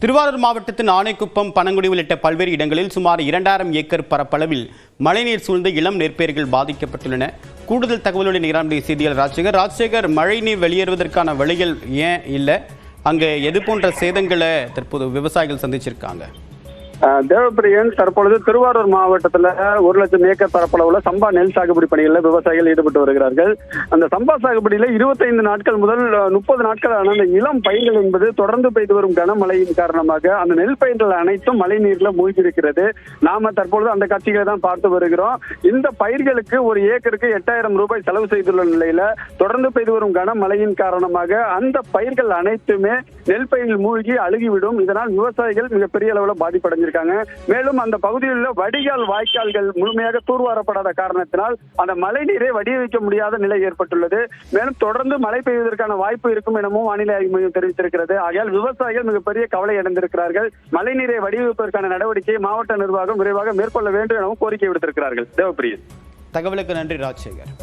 திருவாரூர் மாவட்டத்தின் ஆனைக்குப்பம், பனங்குடி உள்ளிட்ட பல்வேறு இடங்களில் சுமார் 2000 ஏக்கர் பரப்பளவில் மழைநீர் சூழ்ந்து இளம் நெற்பயிர்கள் பாதிக்கப்பட்டுள்ளன. கூடுதல் தகவலுடன் நிகழ்ச்சிய செய்தியாளர் ராஜசேகர், மழைநீர் வெளியேறுவதற்கான வழிகள் ஏன் இல்லை? அங்கே எது போன்ற சேதங்களை தற்போது விவசாயிகள் சந்திச்சிருக்காங்க? தேவப்பிரியன், தற்பொழுது திருவாரூர் மாவட்டத்தில் 1,00,000 ஏக்கர் பரப்பளவுல சம்பா நெல் சாகுபடி பணிகளில் விவசாயிகள் ஈடுபட்டு வருகிறார்கள். அந்த சம்பா சாகுபடியில 25 நாட்கள் முதல் 30 நாட்களான அந்த இளம் பயிர்கள் என்பது தொடர்ந்து பெய்து வரும் கனமழையின் காரணமாக அந்த நெல் பயிர்கள் அனைத்தும் மழை நீர்ல மூழ்கி இருக்கிறது. நாம தற்பொழுது அந்த காட்சிகளை தான் பார்த்து வருகிறோம். இந்த பயிர்களுக்கு ஒரு ஏக்கருக்கு 8,000 ரூபாய் செலவு செய்துள்ள நிலையில தொடர்ந்து பெய்து வரும் கனமழையின் காரணமாக அந்த பயிர்கள் அனைத்துமே நெல் பயிர்கள் மூழ்கி அழுகிவிடும். இதனால் விவசாயிகள் மிகப்பெரிய அளவில் பாதிப்படைஞ்சிருக்காங்க. மேலும் அந்த பகுதியில் உள்ள வடிகால் வாய்க்கால்கள் முழுமையாக தூர்வாரப்படாத காரணத்தினால் அந்த மழை நீரை வடிய வைக்க முடியாத நிலை ஏற்பட்டுள்ளது. மேலும் தொடர்ந்து மழை பெய்வதற்கான வாய்ப்பு இருக்கும் எனவும் வானிலை ஆய்வு மையம் தெரிவித்திருக்கிறது. ஆகையால் விவசாயிகள் மிகப்பெரிய கவலை அடைந்திருக்கிறார்கள். மழை நீரை வடிவமைப்பதற்கான நடவடிக்கையை மாவட்ட நிர்வாகம் விரைவாக மேற்கொள்ள வேண்டும் எனவும் கோரிக்கை விடுத்திருக்கிறார்கள். தேவப்பிரியன், தகவலுக்கு நன்றி ராஜசேகர்.